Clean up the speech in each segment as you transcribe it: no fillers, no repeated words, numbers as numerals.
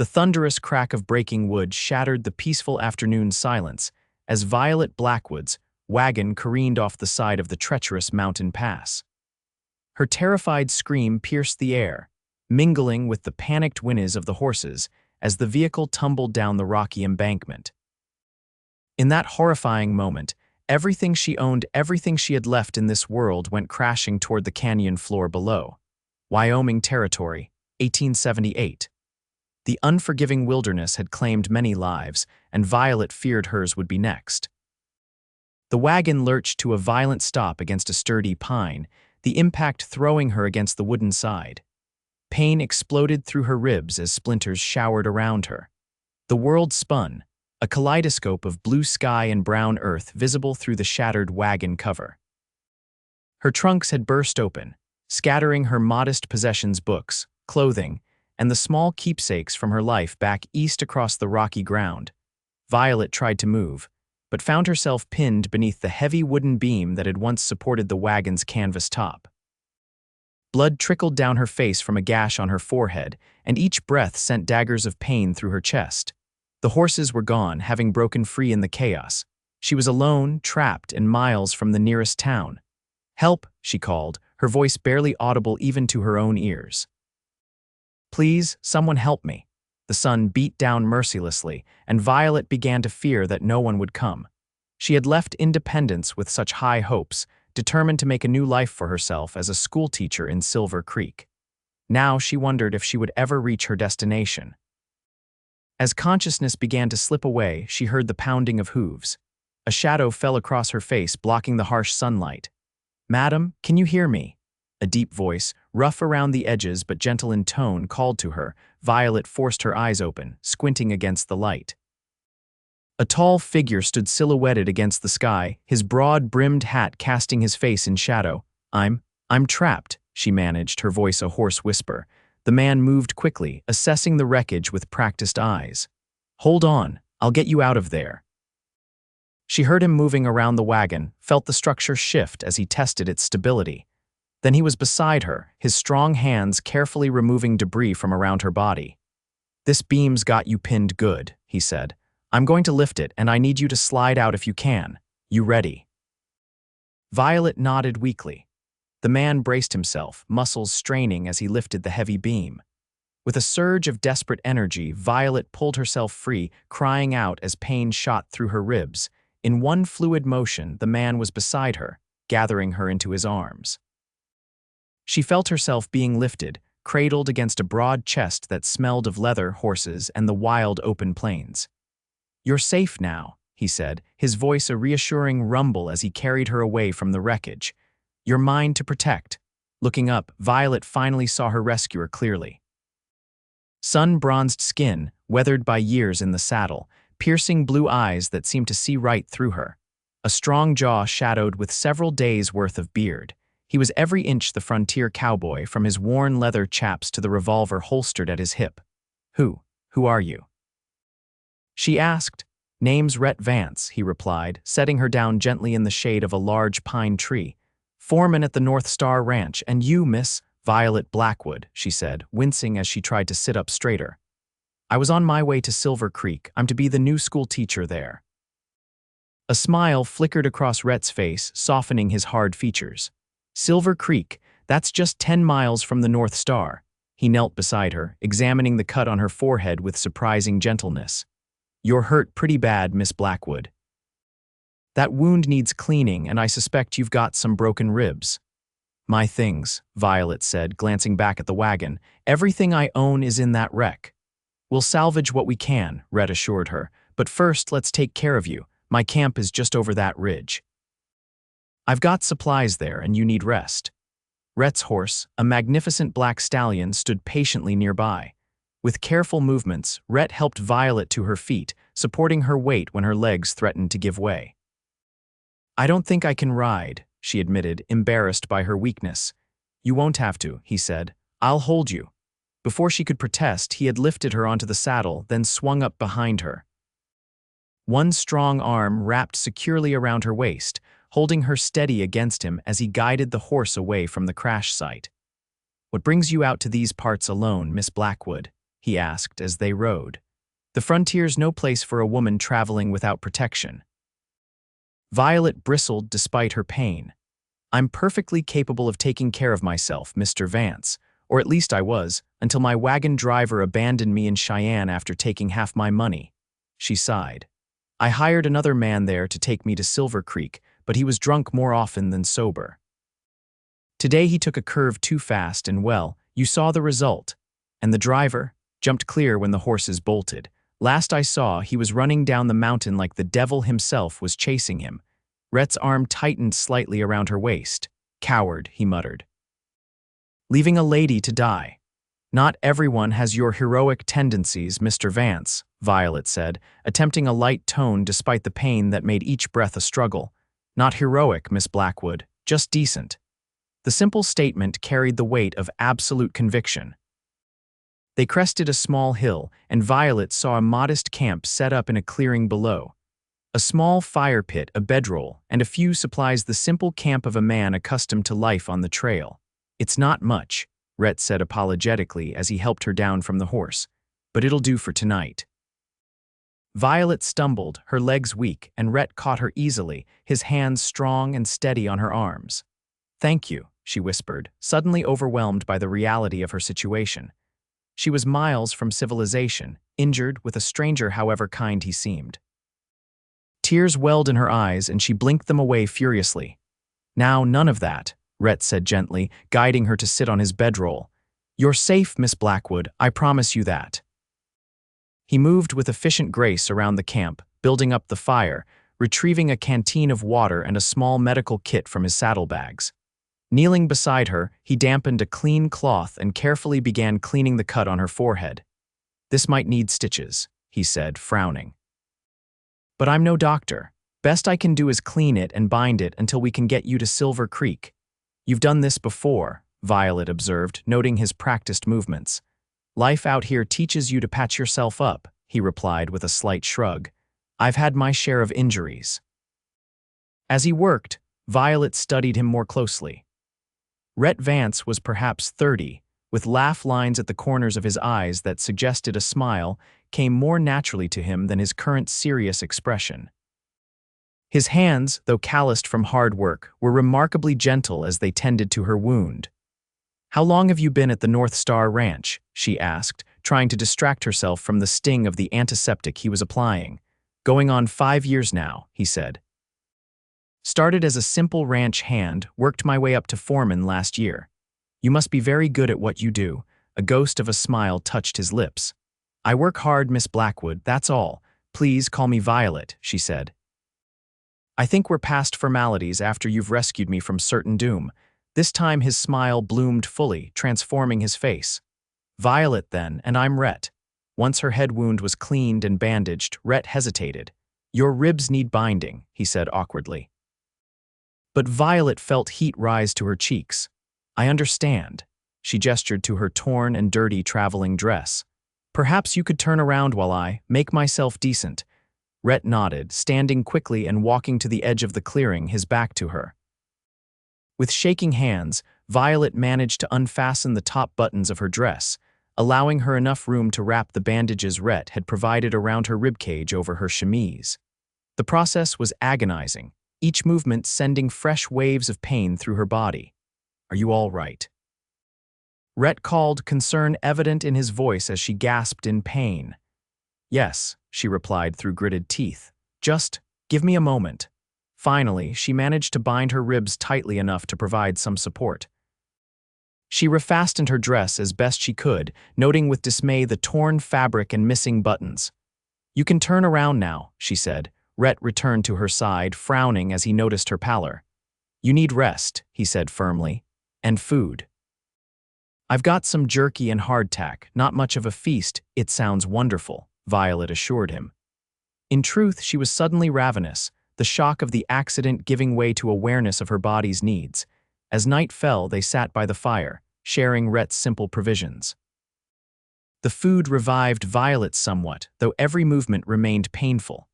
The thunderous crack of breaking wood shattered the peaceful afternoon silence as Violet Blackwood's wagon careened off the side of the treacherous mountain pass. Her terrified scream pierced the air, mingling with the panicked whinnies of the horses as the vehicle tumbled down the rocky embankment. In that horrifying moment, everything she owned, everything she had left in this world went crashing toward the canyon floor below. Wyoming Territory, 1878. The unforgiving wilderness had claimed many lives, and Violet feared hers would be next. The wagon lurched to a violent stop against a sturdy pine, the impact throwing her against the wooden side. Pain exploded through her ribs as splinters showered around her. The world spun, a kaleidoscope of blue sky and brown earth visible through the shattered wagon cover. Her trunks had burst open, scattering her modest possessions, books, clothing, and the small keepsakes from her life back east across the rocky ground. Violet tried to move, but found herself pinned beneath the heavy wooden beam that had once supported the wagon's canvas top. Blood trickled down her face from a gash on her forehead, and each breath sent daggers of pain through her chest. The horses were gone, having broken free in the chaos. She was alone, trapped, and miles from the nearest town. "Help," she called, her voice barely audible even to her own ears. "Please, someone help me." The sun beat down mercilessly, and Violet began to fear that no one would come. She had left Independence with such high hopes, determined to make a new life for herself as a schoolteacher in Silver Creek. Now she wondered if she would ever reach her destination. As consciousness began to slip away, she heard the pounding of hooves. A shadow fell across her face, blocking the harsh sunlight. "Madam, can you hear me?" A deep voice, rough around the edges but gentle in tone, called to her. Violet forced her eyes open, squinting against the light. A tall figure stood silhouetted against the sky, his broad-brimmed hat casting his face in shadow. I'm trapped," she managed, her voice a hoarse whisper. The man moved quickly, assessing the wreckage with practiced eyes. "Hold on, I'll get you out of there." She heard him moving around the wagon, felt the structure shift as he tested its stability. Then he was beside her, his strong hands carefully removing debris from around her body. "This beam's got you pinned good," he said. "I'm going to lift it, and I need you to slide out if you can. You ready?" Violet nodded weakly. The man braced himself, muscles straining as he lifted the heavy beam. With a surge of desperate energy, Violet pulled herself free, crying out as pain shot through her ribs. In one fluid motion, the man was beside her, gathering her into his arms. She felt herself being lifted, cradled against a broad chest that smelled of leather, horses, and the wild open plains. "You're safe now," he said, his voice a reassuring rumble as he carried her away from the wreckage. "You're mine to protect." Looking up, Violet finally saw her rescuer clearly. Sun-bronzed skin, weathered by years in the saddle, piercing blue eyes that seemed to see right through her. A strong jaw shadowed with several days' worth of beard. He was every inch the frontier cowboy, from his worn leather chaps to the revolver holstered at his hip. Who are you?" she asked. "Name's Rhett Vance," he replied, setting her down gently in the shade of a large pine tree. "Foreman at the North Star Ranch, and you, Miss Violet Blackwood," she said, wincing as she tried to sit up straighter. "I was on my way to Silver Creek. I'm to be the new school teacher there." A smile flickered across Rhett's face, softening his hard features. "Silver Creek, that's just 10 miles from the North Star." He knelt beside her, examining the cut on her forehead with surprising gentleness. "You're hurt pretty bad, Miss Blackwood. That wound needs cleaning, and I suspect you've got some broken ribs." "My things," Violet said, glancing back at the wagon. "Everything I own is in that wreck." "We'll salvage what we can," Rhett assured her. "But first, let's take care of you. My camp is just over that ridge. I've got supplies there, and you need rest." Rhett's horse, a magnificent black stallion, stood patiently nearby. With careful movements, Rhett helped Violet to her feet, supporting her weight when her legs threatened to give way. "I don't think I can ride," she admitted, embarrassed by her weakness. "You won't have to," he said. "I'll hold you." Before she could protest, he had lifted her onto the saddle, then swung up behind her. One strong arm wrapped securely around her waist, holding her steady against him as he guided the horse away from the crash site. "What brings you out to these parts alone, Miss Blackwood?" he asked as they rode. The frontier's no place for a woman traveling without protection. Violet bristled despite her pain. I'm perfectly capable of taking care of myself, Mr. Vance, or at least I was, until my wagon driver abandoned me in Cheyenne after taking half my money. She sighed. I hired another man there to take me to Silver Creek, but he was drunk more often than sober. Today he took a curve too fast and, well, you saw the result. And the driver jumped clear when the horses bolted. Last I saw, he was running down the mountain like the devil himself was chasing him. Rhett's arm tightened slightly around her waist. Coward, he muttered. Leaving a lady to die. Not everyone has your heroic tendencies, Mr. Vance, Violet said, attempting a light tone despite the pain that made each breath a struggle. Not heroic, Miss Blackwood, just decent. The simple statement carried the weight of absolute conviction. They crested a small hill, and Violet saw a modest camp set up in a clearing below. A small fire pit, a bedroll, and a few supplies, the simple camp of a man accustomed to life on the trail. It's not much, Rhett said apologetically as he helped her down from the horse, but it'll do for tonight. Violet stumbled, her legs weak, and Rhett caught her easily, his hands strong and steady on her arms. Thank you, she whispered, suddenly overwhelmed by the reality of her situation. She was miles from civilization, injured with a stranger however kind he seemed. Tears welled in her eyes and she blinked them away furiously. Now, none of that, Rhett said gently, guiding her to sit on his bedroll. You're safe, Miss Blackwood, I promise you that. He moved with efficient grace around the camp, building up the fire, retrieving a canteen of water and a small medical kit from his saddlebags. Kneeling beside her, he dampened a clean cloth and carefully began cleaning the cut on her forehead. This might need stitches, he said, frowning. But I'm no doctor. Best I can do is clean it and bind it until we can get you to Silver Creek. You've done this before, Violet observed, noting his practiced movements. Life out here teaches you to patch yourself up, he replied with a slight shrug. I've had my share of injuries. As he worked, Violet studied him more closely. Rhett Vance was perhaps 30, with laugh lines at the corners of his eyes that suggested a smile came more naturally to him than his current serious expression. His hands, though calloused from hard work, were remarkably gentle as they tended to her wound. How long have you been at the North Star Ranch? She asked, trying to distract herself from the sting of the antiseptic he was applying. Going on 5 years now, he said. Started as a simple ranch hand, worked my way up to foreman last year. You must be very good at what you do. A ghost of a smile touched his lips. I work hard, Miss Blackwood, that's all. Please call me Violet, she said. I think we're past formalities after you've rescued me from certain doom. This time his smile bloomed fully, transforming his face. Violet then, and I'm Rhett. Once her head wound was cleaned and bandaged, Rhett hesitated. Your ribs need binding, he said awkwardly. But Violet felt heat rise to her cheeks. I understand. She gestured to her torn and dirty traveling dress. Perhaps you could turn around while I make myself decent. Rhett nodded, standing quickly and walking to the edge of the clearing, his back to her. With shaking hands, Violet managed to unfasten the top buttons of her dress, allowing her enough room to wrap the bandages Rhett had provided around her ribcage over her chemise. The process was agonizing, each movement sending fresh waves of pain through her body. Are you all right? Rhett called, concern evident in his voice as she gasped in pain. Yes, she replied through gritted teeth. Just give me a moment. Finally, she managed to bind her ribs tightly enough to provide some support. She refastened her dress as best she could, noting with dismay the torn fabric and missing buttons. You can turn around now, she said. Rhett returned to her side, frowning as he noticed her pallor. You need rest, he said firmly, and food. I've got some jerky and hardtack, not much of a feast. It sounds wonderful, Violet assured him. In truth, she was suddenly ravenous, the shock of the accident giving way to awareness of her body's needs. As night fell, they sat by the fire, sharing Rhett's simple provisions. The food revived Violet somewhat, though every movement remained painful.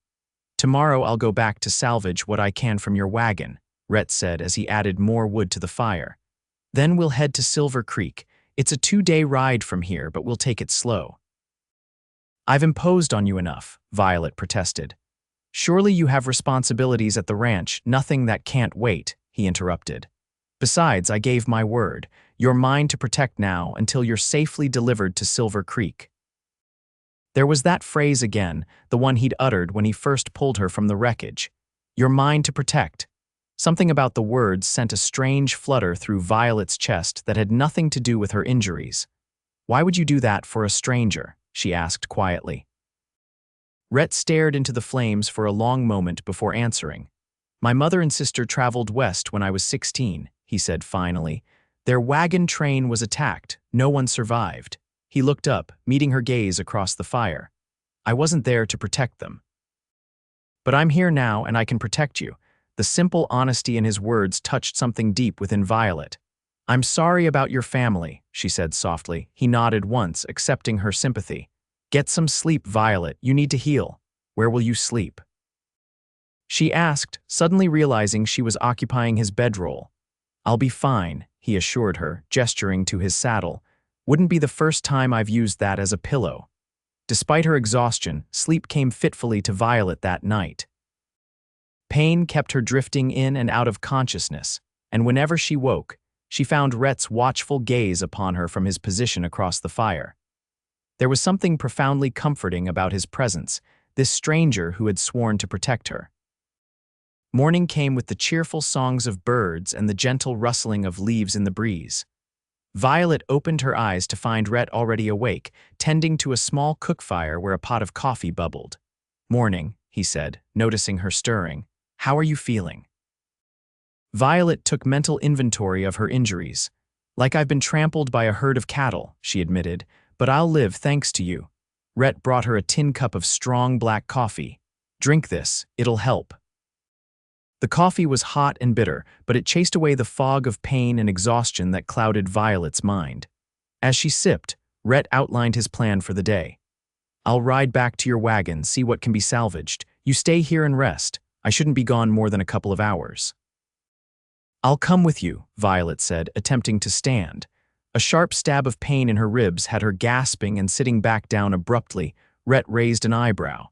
Tomorrow I'll go back to salvage what I can from your wagon, Rhett said as he added more wood to the fire. Then we'll head to Silver Creek. It's a 2-day ride from here, but we'll take it slow. I've imposed on you enough, Violet protested. Surely you have responsibilities at the ranch, nothing that can't wait, he interrupted. Besides, I gave my word. You're mine to protect now until you're safely delivered to Silver Creek. There was that phrase again, the one he'd uttered when he first pulled her from the wreckage. You're mine to protect. Something about the words sent a strange flutter through Violet's chest that had nothing to do with her injuries. Why would you do that for a stranger? She asked quietly. Rhett stared into the flames for a long moment before answering. My mother and sister traveled west when I was 16, he said finally. Their wagon train was attacked. No one survived. He looked up, meeting her gaze across the fire. I wasn't there to protect them. But I'm here now and I can protect you. The simple honesty in his words touched something deep within Violet. I'm sorry about your family, she said softly. He nodded once, accepting her sympathy. Get some sleep, Violet. You need to heal. Where will you sleep? She asked, suddenly realizing she was occupying his bedroll. I'll be fine, he assured her, gesturing to his saddle. Wouldn't be the first time I've used that as a pillow. Despite her exhaustion, sleep came fitfully to Violet that night. Pain kept her drifting in and out of consciousness, and whenever she woke, she found Rhett's watchful gaze upon her from his position across the fire. There was something profoundly comforting about his presence, this stranger who had sworn to protect her. Morning came with the cheerful songs of birds and the gentle rustling of leaves in the breeze. Violet opened her eyes to find Rhett already awake, tending to a small cook fire where a pot of coffee bubbled. Morning, he said, noticing her stirring. How are you feeling? Violet took mental inventory of her injuries. Like I've been trampled by a herd of cattle, she admitted, but I'll live thanks to you. Rhett brought her a tin cup of strong black coffee. Drink this, it'll help. The coffee was hot and bitter, but it chased away the fog of pain and exhaustion that clouded Violet's mind. As she sipped, Rhett outlined his plan for the day. I'll ride back to your wagon, see what can be salvaged. You stay here and rest. I shouldn't be gone more than a couple of hours. I'll come with you, Violet said, attempting to stand. A sharp stab of pain in her ribs had her gasping and sitting back down abruptly. Rhett raised an eyebrow.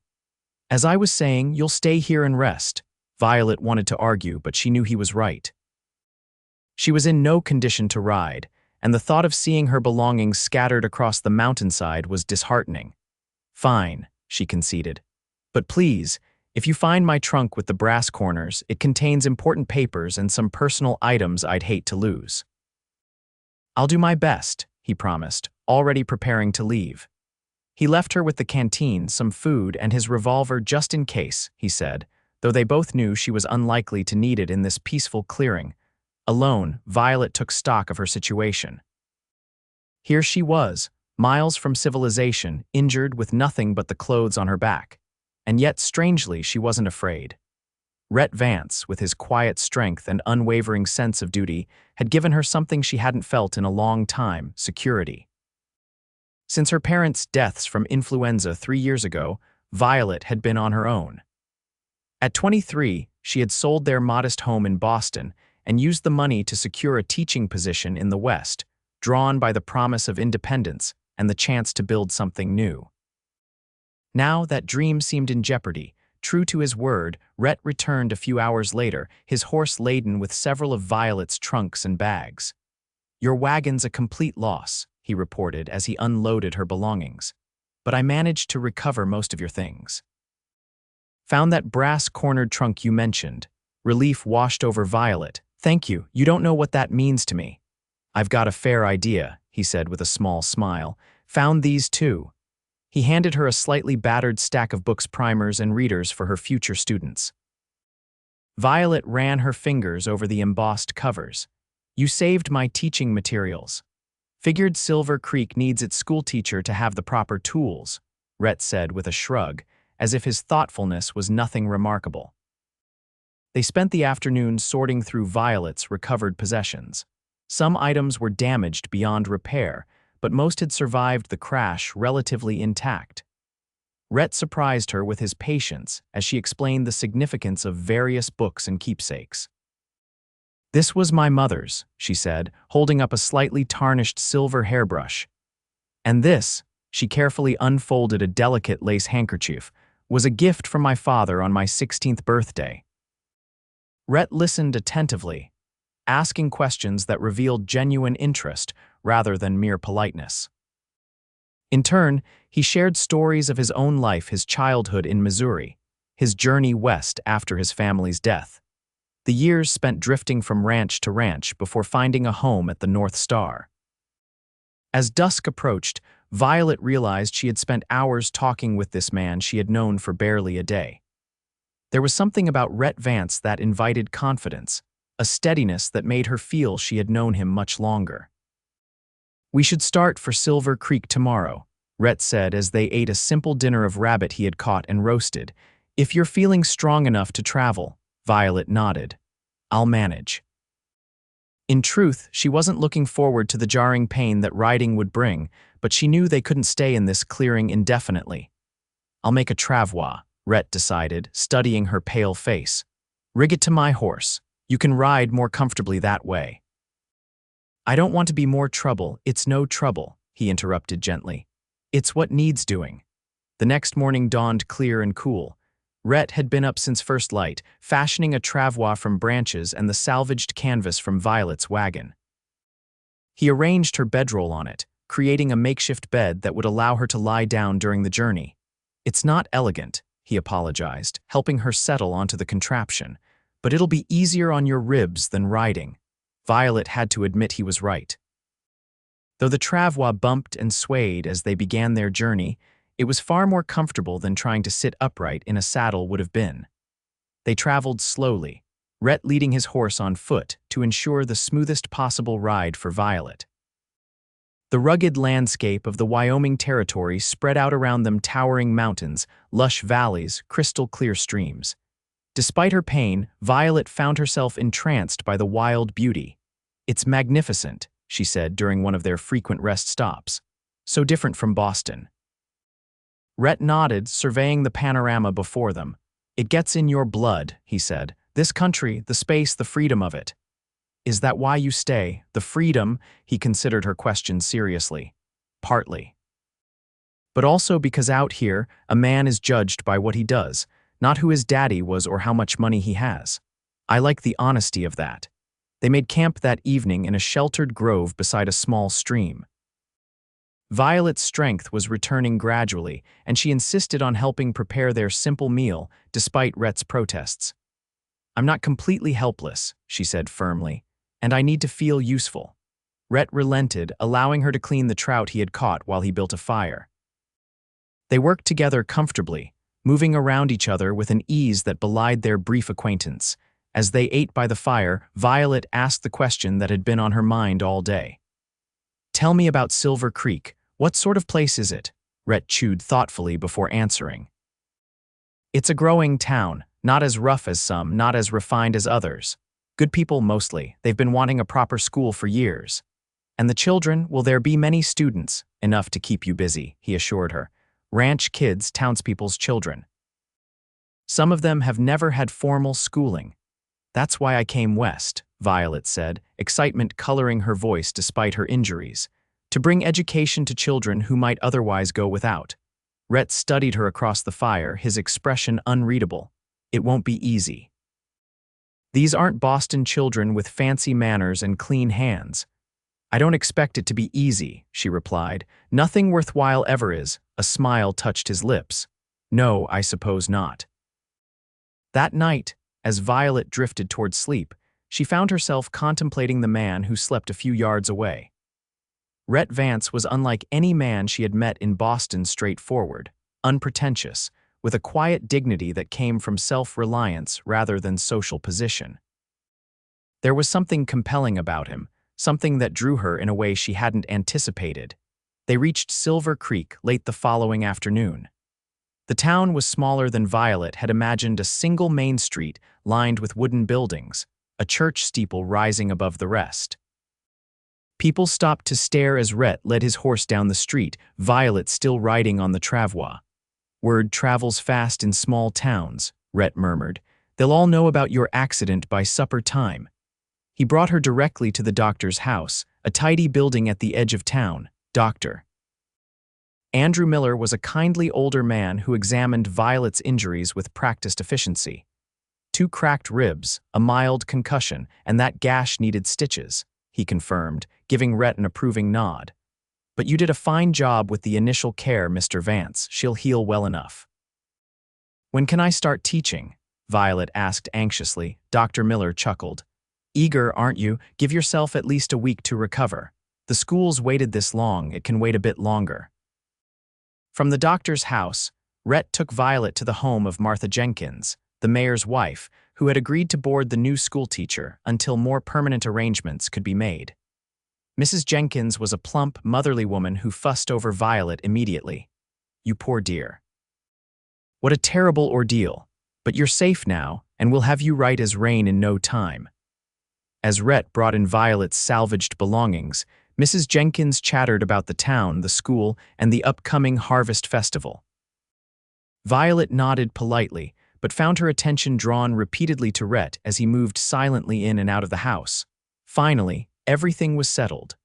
As I was saying, you'll stay here and rest. Violet wanted to argue, but she knew he was right. She was in no condition to ride, and the thought of seeing her belongings scattered across the mountainside was disheartening. Fine, she conceded. But please, if you find my trunk with the brass corners, it contains important papers and some personal items I'd hate to lose. I'll do my best, he promised, already preparing to leave. He left her with the canteen, some food, and his revolver just in case, he said, though they both knew she was unlikely to need it in this peaceful clearing. Alone, Violet took stock of her situation. Here she was, miles from civilization, injured with nothing but the clothes on her back. And yet, strangely, she wasn't afraid. Rhett Vance, with his quiet strength and unwavering sense of duty, had given her something she hadn't felt in a long time: security. Since her parents' deaths from influenza 3 years ago, Violet had been on her own. At 23, she had sold their modest home in Boston and used the money to secure a teaching position in the West, drawn by the promise of independence and the chance to build something new. Now that dream seemed in jeopardy. True to his word, Rhett returned a few hours later, his horse laden with several of Violet's trunks and bags. Your wagon's a complete loss, he reported as he unloaded her belongings. But I managed to recover most of your things. Found that brass-cornered trunk you mentioned. Relief washed over Violet. Thank you, you don't know what that means to me. I've got a fair idea, he said with a small smile. Found these too. He handed her a slightly battered stack of books, primers, and readers for her future students. Violet ran her fingers over the embossed covers. You saved my teaching materials. Figured Silver Creek needs its schoolteacher to have the proper tools, Rhett said with a shrug, as if his thoughtfulness was nothing remarkable. They spent the afternoon sorting through Violet's recovered possessions. Some items were damaged beyond repair, but most had survived the crash relatively intact. Rhett surprised her with his patience as she explained the significance of various books and keepsakes. This was my mother's, she said, holding up a slightly tarnished silver hairbrush. And this, She carefully unfolded a delicate lace handkerchief. Was a gift from my father on my 16th birthday. Rhett listened attentively, asking questions that revealed genuine interest rather than mere politeness. In turn, he shared stories of his own life, his childhood in Missouri, his journey west after his family's death, the years spent drifting from ranch to ranch before finding a home at the North Star. As dusk approached, Violet realized she had spent hours talking with this man she had known for barely a day. There was something about Rhett Vance that invited confidence, a steadiness that made her feel she had known him much longer. "We should start for Silver Creek tomorrow," Rhett said as they ate a simple dinner of rabbit he had caught and roasted. "If you're feeling strong enough to travel," Violet nodded. "I'll manage." In truth, she wasn't looking forward to the jarring pain that riding would bring, but she knew they couldn't stay in this clearing indefinitely. "I'll make a travois," Rhett decided, studying her pale face. "Rig it to my horse. You can ride more comfortably that way." "I don't want to be more trouble. It's no trouble," he interrupted gently. "It's what needs doing." The next morning dawned clear and cool. Rhett had been up since first light, fashioning a travois from branches and the salvaged canvas from Violet's wagon. He arranged her bedroll on it, creating a makeshift bed that would allow her to lie down during the journey. "It's not elegant," he apologized, helping her settle onto the contraption, "but it'll be easier on your ribs than riding." Violet had to admit he was right. Though the travois bumped and swayed as they began their journey, it was far more comfortable than trying to sit upright in a saddle would have been. They traveled slowly, Rhett leading his horse on foot to ensure the smoothest possible ride for Violet. The rugged landscape of the Wyoming Territory spread out around them, towering mountains, lush valleys, crystal-clear streams. Despite her pain, Violet found herself entranced by the wild beauty. "It's magnificent," she said during one of their frequent rest stops. "So different from Boston." Rhett nodded, surveying the panorama before them. "It gets in your blood," he said. "This country, the space, the freedom of it." "Is that why you stay? The freedom?" He considered her question seriously. "Partly. But also because out here, a man is judged by what he does, not who his daddy was or how much money he has. I like the honesty of that." They made camp that evening in a sheltered grove beside a small stream. Violet's strength was returning gradually, and she insisted on helping prepare their simple meal, despite Rhett's protests. "I'm not completely helpless," she said firmly, "and I need to feel useful." Rhett relented, allowing her to clean the trout he had caught while he built a fire. They worked together comfortably, moving around each other with an ease that belied their brief acquaintance. As they ate by the fire, Violet asked the question that had been on her mind all day. "Tell me about Silver Creek. What sort of place is it?" Rhett chewed thoughtfully before answering. "It's a growing town, not as rough as some, not as refined as others. Good people mostly. They've been wanting a proper school for years. And the children, will there be many students? Enough to keep you busy," he assured her. "Ranch kids, townspeople's children. Some of them have never had formal schooling. That's why I came west," Violet said, excitement coloring her voice despite her injuries. "To bring education to children who might otherwise go without." Rhett studied her across the fire, his expression unreadable. "It won't be easy. These aren't Boston children with fancy manners and clean hands." "I don't expect it to be easy," she replied. "Nothing worthwhile ever is." A smile touched his lips. "No, I suppose not." That night, as Violet drifted toward sleep, she found herself contemplating the man who slept a few yards away. Rhett Vance was unlike any man she had met in Boston, straightforward, unpretentious, with a quiet dignity that came from self-reliance rather than social position. There was something compelling about him, something that drew her in a way she hadn't anticipated. They reached Silver Creek late the following afternoon. The town was smaller than Violet had imagined, a single main street lined with wooden buildings, a church steeple rising above the rest. People stopped to stare as Rhett led his horse down the street, Violet still riding on the travois. "Word travels fast in small towns," Rhett murmured. "They'll all know about your accident by supper time." He brought her directly to the doctor's house, a tidy building at the edge of town. "Doctor Andrew Miller was a kindly older man who examined Violet's injuries with practiced efficiency. 2 cracked ribs, a mild concussion, and that gash needed stitches, he confirmed, giving Rhett an approving nod. But you did a fine job with the initial care, Mr. Vance. She'll heal well enough. When can I start teaching? Violet asked anxiously. Dr. Miller chuckled. Eager, aren't you? Give yourself at least a week to recover. The school's waited this long, it can wait a bit longer. From the doctor's house, Rhett took Violet to the home of Martha Jenkins, the mayor's wife, who had agreed to board the new schoolteacher until more permanent arrangements could be made. Mrs. Jenkins was a plump, motherly woman who fussed over Violet immediately. You poor dear. What a terrible ordeal. But you're safe now, and we'll have you right as rain in no time. As Rhett brought in Violet's salvaged belongings, Mrs. Jenkins chattered about the town, the school, and the upcoming harvest festival. Violet nodded politely, but found her attention drawn repeatedly to Rhett as he moved silently in and out of the house. Finally, everything was settled.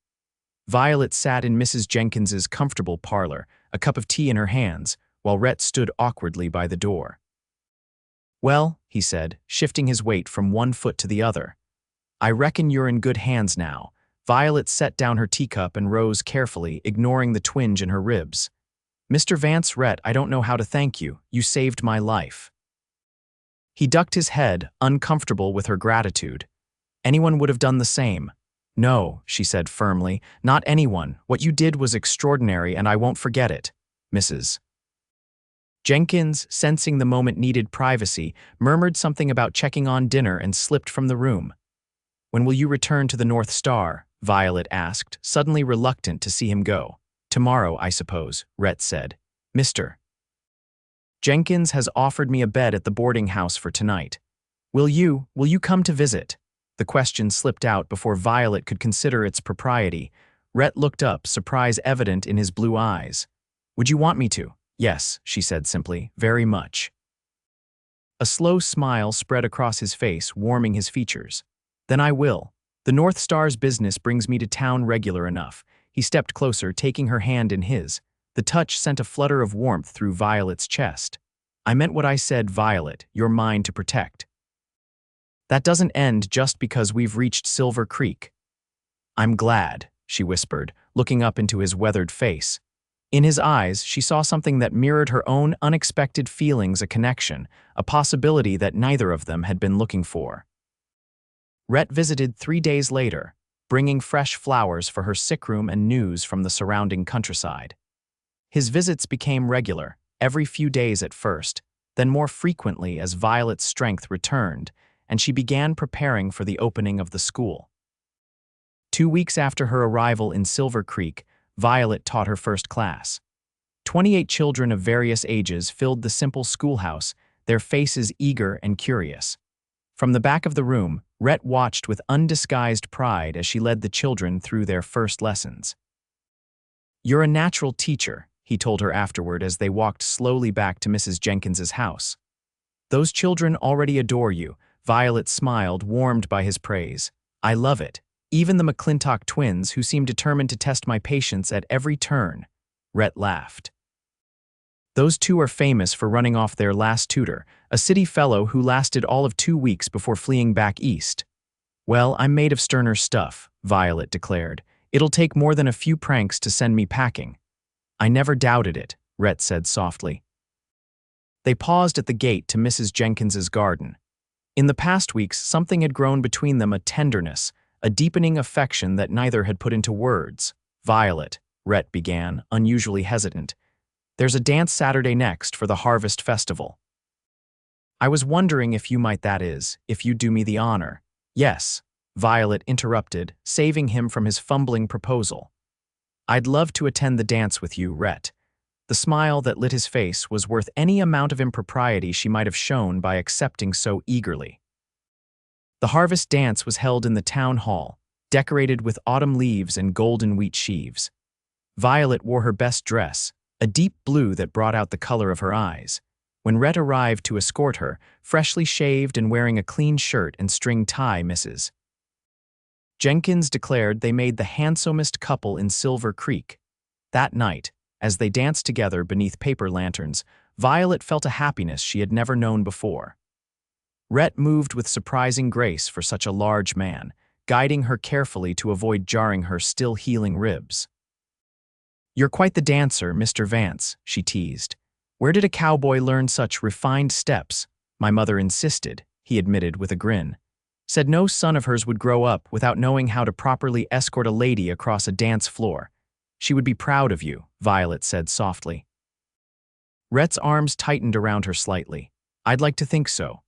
Violet sat in Mrs. Jenkins's comfortable parlor, a cup of tea in her hands, while Rhett stood awkwardly by the door. Well, he said, shifting his weight from one foot to the other. I reckon you're in good hands now. Violet set down her teacup and rose carefully, ignoring the twinge in her ribs. Mr. Vance, Rhett, I don't know how to thank you. You saved my life. He ducked his head, uncomfortable with her gratitude. Anyone would have done the same. No, she said firmly, not anyone. What you did was extraordinary and I won't forget it, Mrs. Jenkins, sensing the moment needed privacy, murmured something about checking on dinner and slipped from the room. When will you return to the North Star? Violet asked, suddenly reluctant to see him go. Tomorrow, I suppose, Rhett said. Mr. Jenkins has offered me a bed at the boarding house for tonight. Will you come to visit? The question slipped out before Violet could consider its propriety. Rhett looked up, surprise evident in his blue eyes. Would you want me to? Yes, she said simply, very much. A slow smile spread across his face, warming his features. Then I will. The North Star's business brings me to town regular enough. He stepped closer, taking her hand in his. The touch sent a flutter of warmth through Violet's chest. I meant what I said, Violet. You're mine to protect. That doesn't end just because we've reached Silver Creek. I'm glad, she whispered, looking up into his weathered face. In his eyes, she saw something that mirrored her own unexpected feelings, a connection, a possibility that neither of them had been looking for. Rhett visited 3 days later, bringing fresh flowers for her sick room and news from the surrounding countryside. His visits became regular, every few days at first, then more frequently as Violet's strength returned, and she began preparing for the opening of the school. 2 weeks after her arrival in Silver Creek, Violet taught her first class. 28 children of various ages filled the simple schoolhouse, their faces eager and curious. From the back of the room, Rhett watched with undisguised pride as she led the children through their first lessons. You're a natural teacher, he told her afterward as they walked slowly back to Mrs. Jenkins's house. Those children already adore you, Violet smiled, warmed by his praise. I love it. Even the McClintock twins, who seem determined to test my patience at every turn. Rhett laughed. Those two are famous for running off their last tutor, a city fellow who lasted all of 2 weeks before fleeing back east. Well, I'm made of sterner stuff, Violet declared. It'll take more than a few pranks to send me packing. I never doubted it, Rhett said softly. They paused at the gate to Mrs. Jenkins's garden. In the past weeks, something had grown between them, a tenderness, a deepening affection that neither had put into words. Violet, Rhett began, unusually hesitant. There's a dance Saturday next for the Harvest Festival. I was wondering if you might, that is, if you'd do me the honor. Yes, Violet interrupted, saving him from his fumbling proposal. I'd love to attend the dance with you, Rhett. The smile that lit his face was worth any amount of impropriety she might have shown by accepting so eagerly. The harvest dance was held in the town hall, decorated with autumn leaves and golden wheat sheaves. Violet wore her best dress, a deep blue that brought out the color of her eyes. When Rhett arrived to escort her, freshly shaved and wearing a clean shirt and string tie, Mrs. Jenkins declared they made the handsomest couple in Silver Creek. That night, As they danced together beneath paper lanterns, Violet felt a happiness she had never known before. Rhett moved with surprising grace for such a large man, guiding her carefully to avoid jarring her still healing ribs. "You're quite the dancer, Mr. Vance," she teased. "Where did a cowboy learn such refined steps?" "My mother insisted," he admitted with a grin. "Said no son of hers would grow up without knowing how to properly escort a lady across a dance floor. She would be proud of you," Violet said softly. Rhett's arms tightened around her slightly. "I'd like to think so."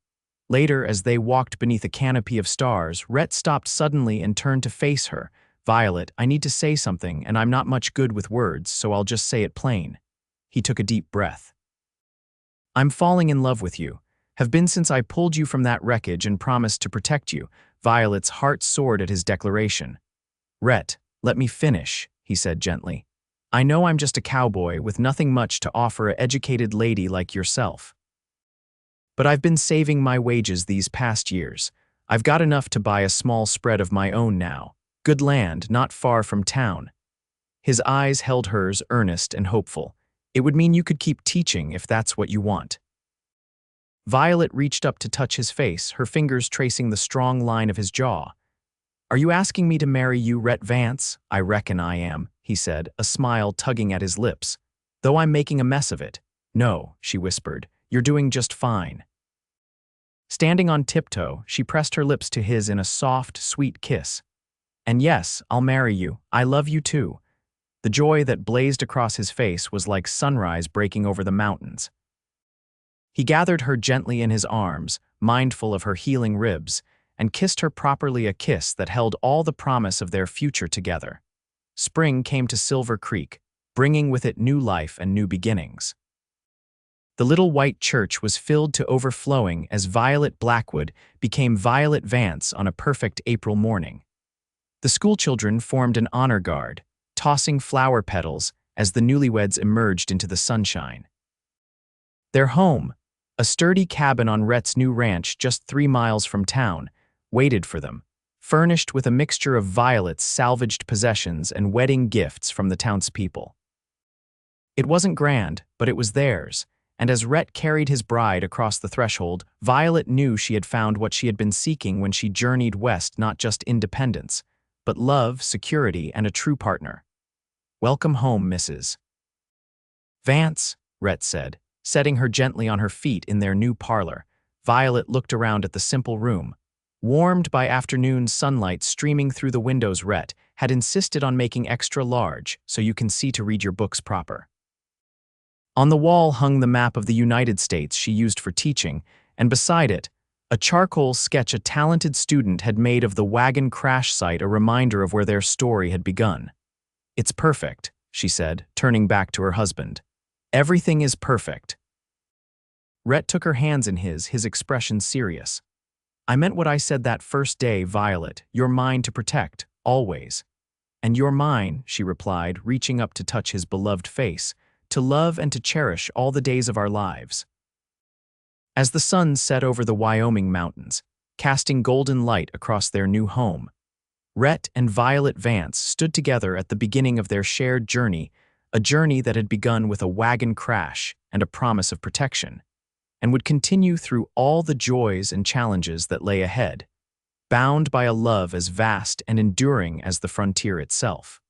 Later, as they walked beneath a canopy of stars, Rhett stopped suddenly and turned to face her. "Violet, I need to say something, and I'm not much good with words, so I'll just say it plain." He took a deep breath. "I'm falling in love with you. Have been since I pulled you from that wreckage and promised to protect you." Violet's heart soared at his declaration. "Rhett, let me finish," he said gently. "I know I'm just a cowboy with nothing much to offer an educated lady like yourself. But I've been saving my wages these past years. I've got enough to buy a small spread of my own now. Good land, not far from town." His eyes held hers, earnest and hopeful. "It would mean you could keep teaching if that's what you want." Violet reached up to touch his face, her fingers tracing the strong line of his jaw. "Are you asking me to marry you, Rhett Vance?" "I reckon I am," he said, a smile tugging at his lips. "Though I'm making a mess of it." "No," she whispered. "You're doing just fine." Standing on tiptoe, she pressed her lips to his in a soft, sweet kiss. "And yes, I'll marry you. I love you too." The joy that blazed across his face was like sunrise breaking over the mountains. He gathered her gently in his arms, mindful of her healing ribs, and kissed her properly, a kiss that held all the promise of their future together. Spring came to Silver Creek, bringing with it new life and new beginnings. The little white church was filled to overflowing as Violet Blackwood became Violet Vance on a perfect April morning. The schoolchildren formed an honor guard, tossing flower petals as the newlyweds emerged into the sunshine. Their home, a sturdy cabin on Rhett's new ranch just 3 miles from town, waited for them, furnished with a mixture of Violet's salvaged possessions and wedding gifts from the townspeople. It wasn't grand, but it was theirs, and as Rhett carried his bride across the threshold, Violet knew she had found what she had been seeking when she journeyed west, not just independence, but love, security, and a true partner. "Welcome home, Mrs. Vance," Rhett said, setting her gently on her feet in their new parlor. Violet looked around at the simple room. Warmed by afternoon sunlight streaming through the windows, Rhett had insisted on making extra large so you can see to read your books proper. On the wall hung the map of the United States she used for teaching, and beside it, a charcoal sketch a talented student had made of the Wagon crash site, a reminder of where their story had begun. "It's perfect," she said, turning back to her husband. "Everything is perfect." Rhett took her hands in his expression serious. "I meant what I said that first day, Violet. You're mine to protect, always." "And you're mine," she replied, reaching up to touch his beloved face, "to love and to cherish all the days of our lives." As the sun set over the Wyoming mountains, casting golden light across their new home, Rhett and Violet Vance stood together at the beginning of their shared journey, a journey that had begun with a wagon crash and a promise of protection, and would continue through all the joys and challenges that lay ahead, bound by a love as vast and enduring as the frontier itself.